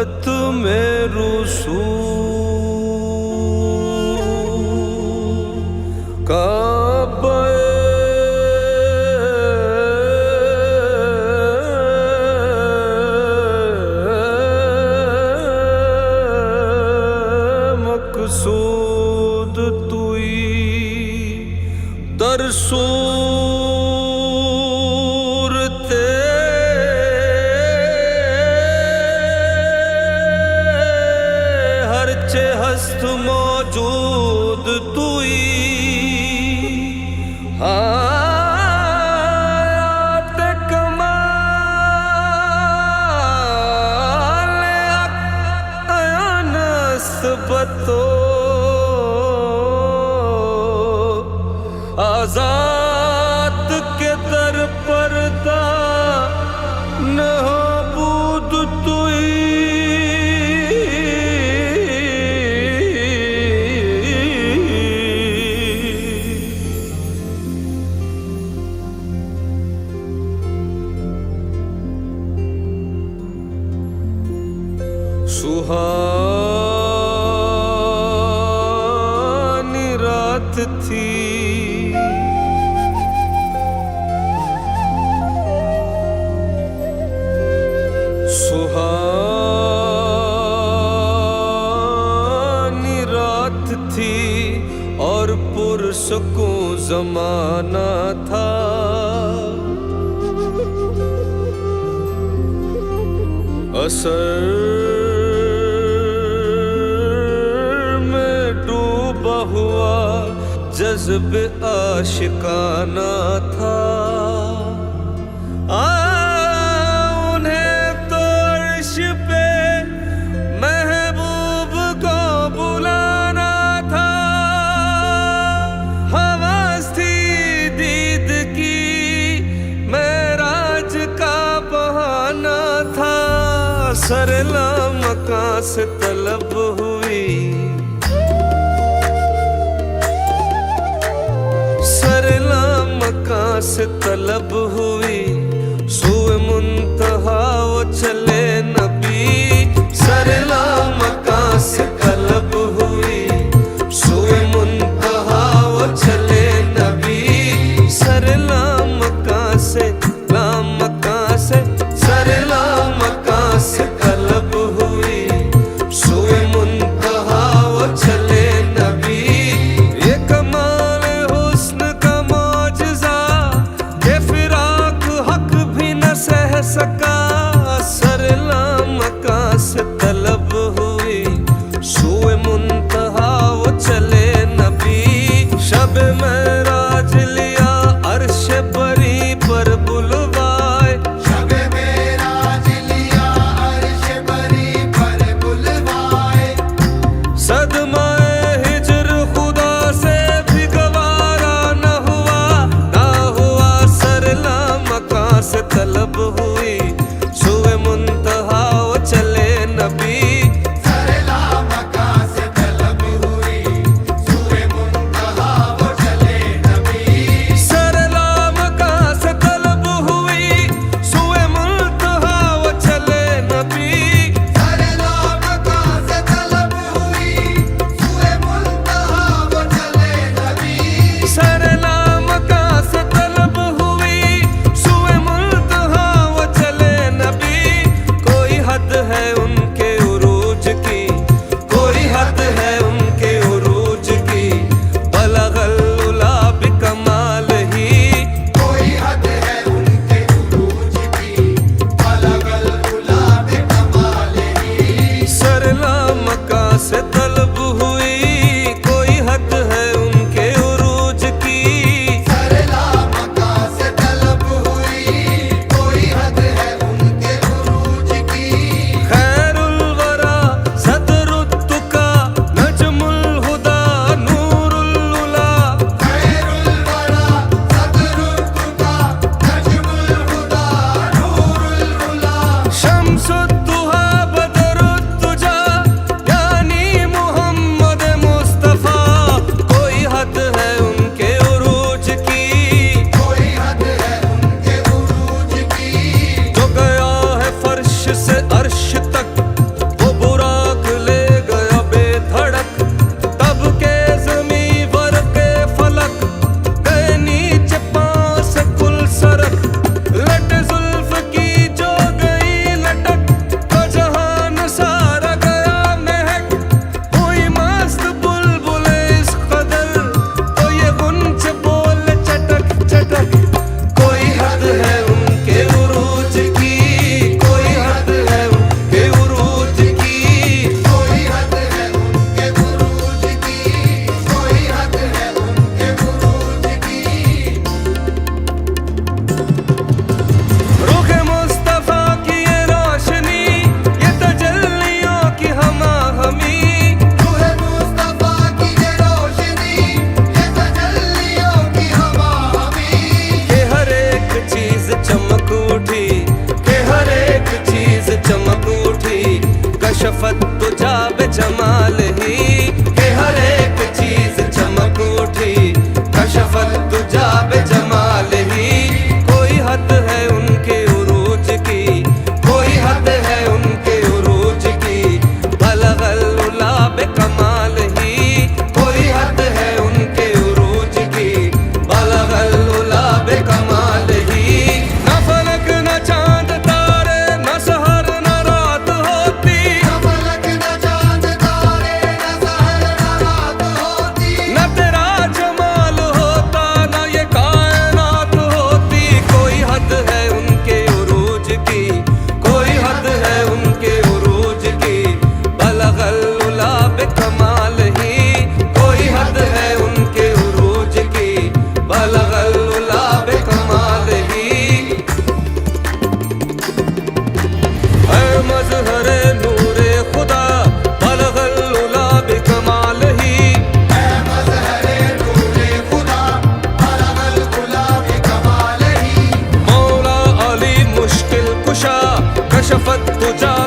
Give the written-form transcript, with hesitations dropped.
मोहब्बत में रुसू काबे मकसूद तुई तरसूर हरचे हस्त मौजूद तुई हायात कमाल नस्बतो आजाद के दर पर्दा नबूद तुई सुहानी रात थी सुहानी रात थी और पुरसुकूं ज़माना था। असर में डूबा हुआ जज्ब आशिकाना था। उन्हें तो अर्श पे महबूब को बुलाना था। हवस थी दीद की मेराज का बहाना था। सरला मकां से तलब हुई सरला मकां से तलब हुई सूए मुंतहा वो चले नबी। सरला मकां से तलब हुई सूए मुंतहा वो चले नबी। सरला मकां से सरला मकां से तलब हुई सूए मुंतहा वो चले नबी। ये कमाल हुस्न का मौजज़ा ये फिराक हक भी न सह सका। सरला मकां से तलब हुई सूए मुंतहा वो चले नबी। शब मेराज लिया अर्श बरी पर बुलवाए। शब मेराज लिया अर्श बरी पर बुलवाए। सदमाए हिजर खुदा से भी गवारा न हुआ सरला मकां से तलब हुई शफत तुझा